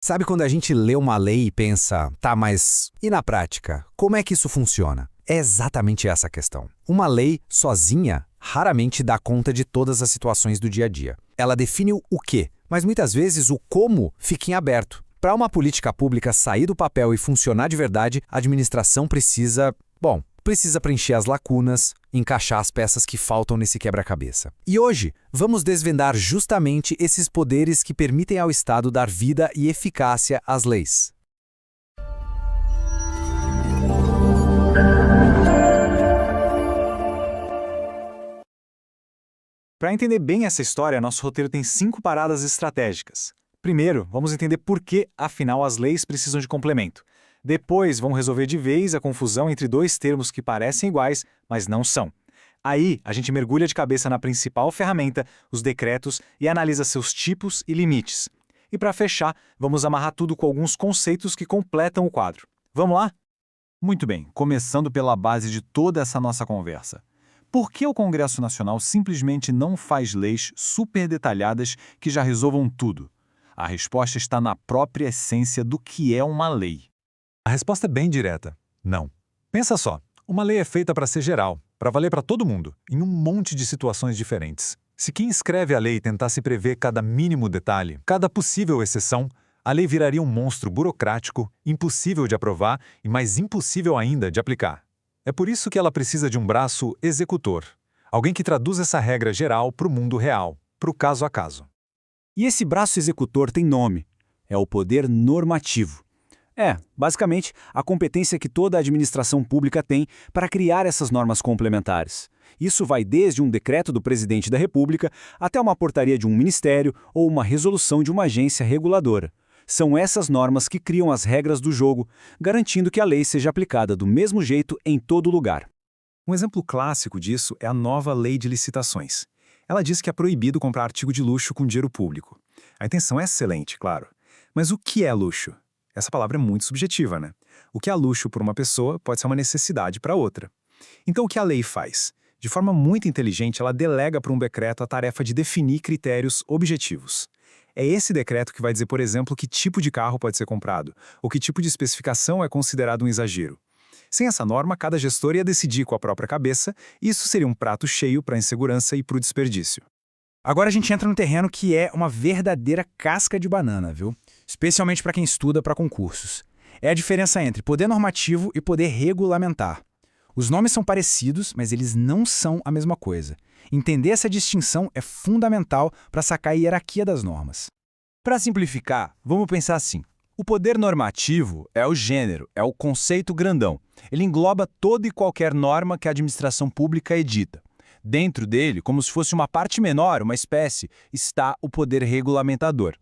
Sabe quando a gente lê uma lei e pensa, tá, mas e na prática? Como é que isso funciona? É exatamente essa a questão. Uma lei sozinha raramente dá conta de todas as situações do dia a dia. Ela define o quê, mas muitas vezes o como fica em aberto. Para uma política pública sair do papel e funcionar de verdade, a administração precisa preencher as lacunas, encaixar as peças que faltam nesse quebra-cabeça. E hoje, vamos desvendar justamente esses poderes que permitem ao Estado dar vida e eficácia às leis. Para entender bem essa história, nosso roteiro tem 5 paradas estratégicas. Primeiro, vamos entender por que, afinal, as leis precisam de complemento. Depois, vamos resolver de vez a confusão entre dois termos que parecem iguais, mas não são. Aí, a gente mergulha de cabeça na principal ferramenta, os decretos, e analisa seus tipos e limites. E para fechar, vamos amarrar tudo com alguns conceitos que completam o quadro. Vamos lá? Muito bem, começando pela base de toda essa nossa conversa. Por que o Congresso Nacional simplesmente não faz leis super detalhadas que já resolvam tudo? A resposta está na própria essência do que é uma lei. A resposta é bem direta. Não. Pensa só, uma lei é feita para ser geral, para valer para todo mundo, em um monte de situações diferentes. Se quem escreve a lei tentasse prever cada mínimo detalhe, cada possível exceção, a lei viraria um monstro burocrático, impossível de aprovar e mais impossível ainda de aplicar. É por isso que ela precisa de um braço executor, alguém que traduz essa regra geral para o mundo real, para o caso a caso. E esse braço executor tem nome. É o poder normativo. Basicamente, a competência que toda a administração pública tem para criar essas normas complementares. Isso vai desde um decreto do presidente da República até uma portaria de um ministério ou uma resolução de uma agência reguladora. São essas normas que criam as regras do jogo, garantindo que a lei seja aplicada do mesmo jeito em todo lugar. Um exemplo clássico disso é a nova Lei de Licitações. Ela diz que é proibido comprar artigo de luxo com dinheiro público. A intenção é excelente, claro. Mas o que é luxo? Essa palavra é muito subjetiva, né? O que é luxo para uma pessoa pode ser uma necessidade para outra. Então, o que a lei faz? De forma muito inteligente, ela delega para um decreto a tarefa de definir critérios objetivos. É esse decreto que vai dizer, por exemplo, que tipo de carro pode ser comprado, ou que tipo de especificação é considerado um exagero. Sem essa norma, cada gestor ia decidir com a própria cabeça, e isso seria um prato cheio para a insegurança e para o desperdício. Agora a gente entra no terreno que é uma verdadeira casca de banana, viu? Especialmente para quem estuda para concursos. É a diferença entre poder normativo e poder regulamentar. Os nomes são parecidos, mas eles não são a mesma coisa. Entender essa distinção é fundamental para sacar a hierarquia das normas. Para simplificar, vamos pensar assim. O poder normativo é o gênero, é o conceito grandão. Ele engloba toda e qualquer norma que a administração pública edita. Dentro dele, como se fosse uma parte menor, uma espécie, está o poder regulamentador.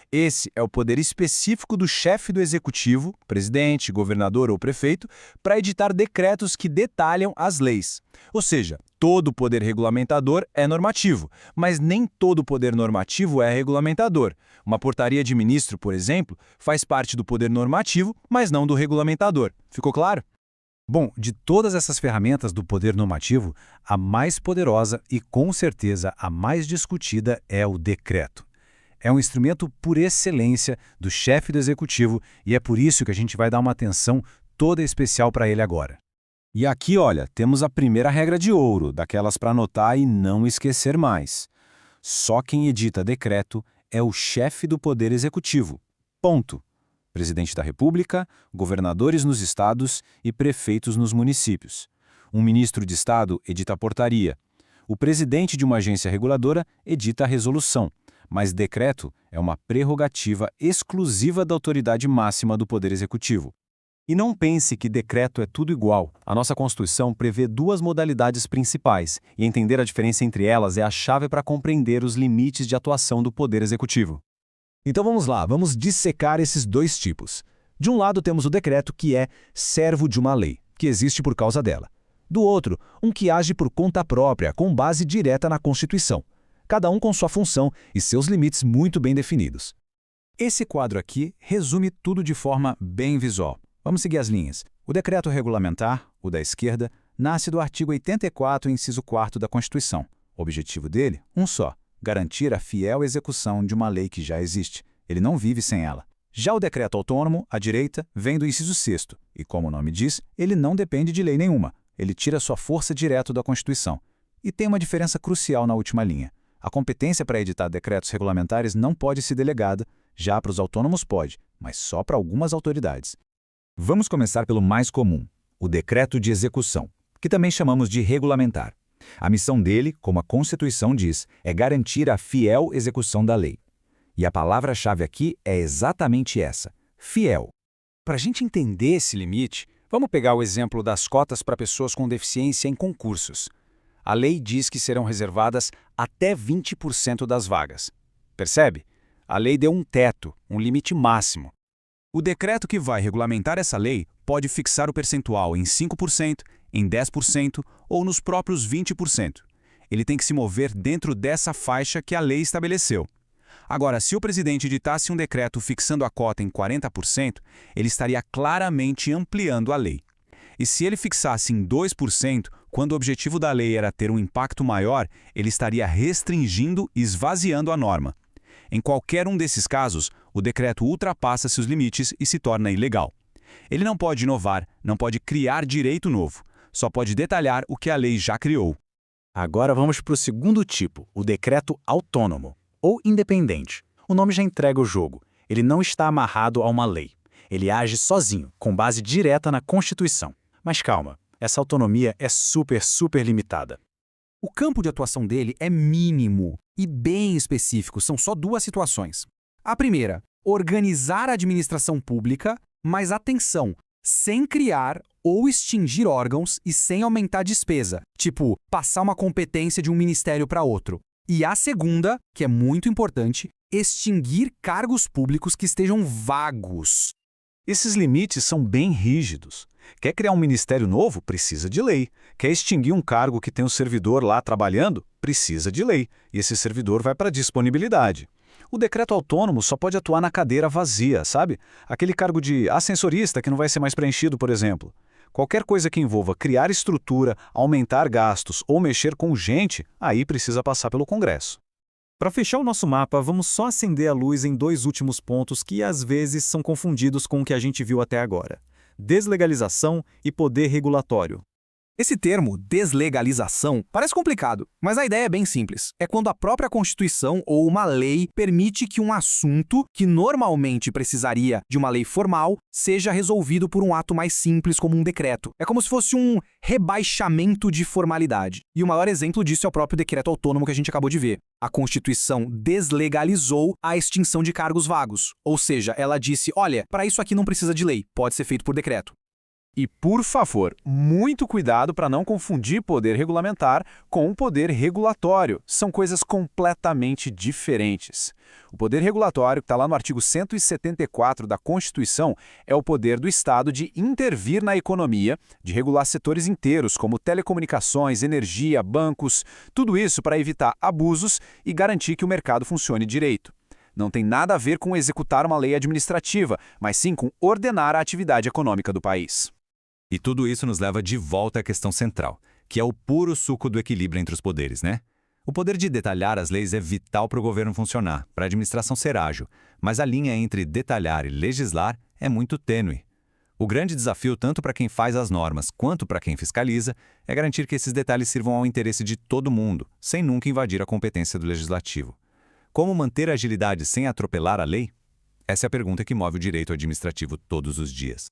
Esse é o poder específico do chefe do executivo, presidente, governador ou prefeito, para editar decretos que detalham as leis. Ou seja, todo poder regulamentador é normativo, mas nem todo poder normativo é regulamentador. Uma portaria de ministro, por exemplo, faz parte do poder normativo, mas não do regulamentador. Ficou claro? Bom, de todas essas ferramentas do poder normativo, a mais poderosa e, com certeza, a mais discutida é o decreto. É um instrumento por excelência do chefe do executivo e é por isso que a gente vai dar uma atenção toda especial para ele agora. E aqui, olha, temos a primeira regra de ouro, daquelas para anotar e não esquecer mais. Só quem edita decreto é o chefe do poder executivo. Ponto. Presidente da República, governadores nos estados e prefeitos nos municípios. Um ministro de Estado edita a portaria. O presidente de uma agência reguladora edita a resolução. Mas decreto é uma prerrogativa exclusiva da autoridade máxima do Poder Executivo. E não pense que decreto é tudo igual. A nossa Constituição prevê 2 modalidades principais, e entender a diferença entre elas é a chave para compreender os limites de atuação do Poder Executivo. Então vamos lá, vamos dissecar esses 2 tipos. De um lado temos o decreto, que é servo de uma lei, que existe por causa dela. Do outro, um que age por conta própria, com base direta na Constituição. Cada um com sua função e seus limites muito bem definidos. Esse quadro aqui resume tudo de forma bem visual. Vamos seguir as linhas. O decreto regulamentar, o da esquerda, nasce do artigo 84, inciso 4 da Constituição. O objetivo dele, um só: garantir a fiel execução de uma lei que já existe. Ele não vive sem ela. Já o decreto autônomo, à direita, vem do inciso 6º, e como o nome diz, ele não depende de lei nenhuma. Ele tira sua força direto da Constituição. E tem uma diferença crucial na última linha. A competência para editar decretos regulamentares não pode ser delegada, já para os autônomos pode, mas só para algumas autoridades. Vamos começar pelo mais comum, o decreto de execução, que também chamamos de regulamentar. A missão dele, como a Constituição diz, é garantir a fiel execução da lei. E a palavra-chave aqui é exatamente essa, fiel. Para a gente entender esse limite, vamos pegar o exemplo das cotas para pessoas com deficiência em concursos. A lei diz que serão reservadas até 20% das vagas. Percebe? A lei deu um teto, um limite máximo. O decreto que vai regulamentar essa lei pode fixar o percentual em 5%, em 10% ou nos próprios 20%. Ele tem que se mover dentro dessa faixa que a lei estabeleceu. Agora, se o presidente editasse um decreto fixando a cota em 40%, ele estaria claramente ampliando a lei. E se ele fixasse em 2%, quando o objetivo da lei era ter um impacto maior, ele estaria restringindo e esvaziando a norma. Em qualquer um desses casos, o decreto ultrapassa seus limites e se torna ilegal. Ele não pode inovar, não pode criar direito novo, só pode detalhar o que a lei já criou. Agora vamos para o segundo tipo, o decreto autônomo, ou independente. O nome já entrega o jogo. Ele não está amarrado a uma lei. Ele age sozinho, com base direta na Constituição. Mas calma, essa autonomia é super limitada. O campo de atuação dele é mínimo e bem específico, são só duas situações. A primeira, organizar a administração pública, mas atenção, sem criar ou extinguir órgãos e sem aumentar a despesa, tipo, passar uma competência de um ministério para outro. E a segunda, que é muito importante, extinguir cargos públicos que estejam vagos. Esses limites são bem rígidos. Quer criar um ministério novo? Precisa de lei. Quer extinguir um cargo que tem um servidor lá trabalhando? Precisa de lei. E esse servidor vai para a disponibilidade. O decreto autônomo só pode atuar na cadeira vazia, sabe? Aquele cargo de ascensorista que não vai ser mais preenchido, por exemplo. Qualquer coisa que envolva criar estrutura, aumentar gastos ou mexer com gente, aí precisa passar pelo Congresso. Para fechar o nosso mapa, vamos só acender a luz em dois últimos pontos que às vezes são confundidos com o que a gente viu até agora: deslegalização e poder regulatório. Esse termo, deslegalização, parece complicado, mas a ideia é bem simples. É quando a própria Constituição ou uma lei permite que um assunto, que normalmente precisaria de uma lei formal, seja resolvido por um ato mais simples como um decreto. É como se fosse um rebaixamento de formalidade. E o maior exemplo disso é o próprio decreto autônomo que a gente acabou de ver. A Constituição deslegalizou a extinção de cargos vagos. Ou seja, ela disse, olha, para isso aqui não precisa de lei, pode ser feito por decreto. E, por favor, muito cuidado para não confundir poder regulamentar com o poder regulatório. São coisas completamente diferentes. O poder regulatório, que está lá no artigo 174 da Constituição, é o poder do Estado de intervir na economia, de regular setores inteiros, como telecomunicações, energia, bancos, tudo isso para evitar abusos e garantir que o mercado funcione direito. Não tem nada a ver com executar uma lei administrativa, mas sim com ordenar a atividade econômica do país. E tudo isso nos leva de volta à questão central, que é o puro suco do equilíbrio entre os poderes, né? O poder de detalhar as leis é vital para o governo funcionar, para a administração ser ágil, mas a linha entre detalhar e legislar é muito tênue. O grande desafio, tanto para quem faz as normas quanto para quem fiscaliza, é garantir que esses detalhes sirvam ao interesse de todo mundo, sem nunca invadir a competência do legislativo. Como manter a agilidade sem atropelar a lei? Essa é a pergunta que move o direito administrativo todos os dias.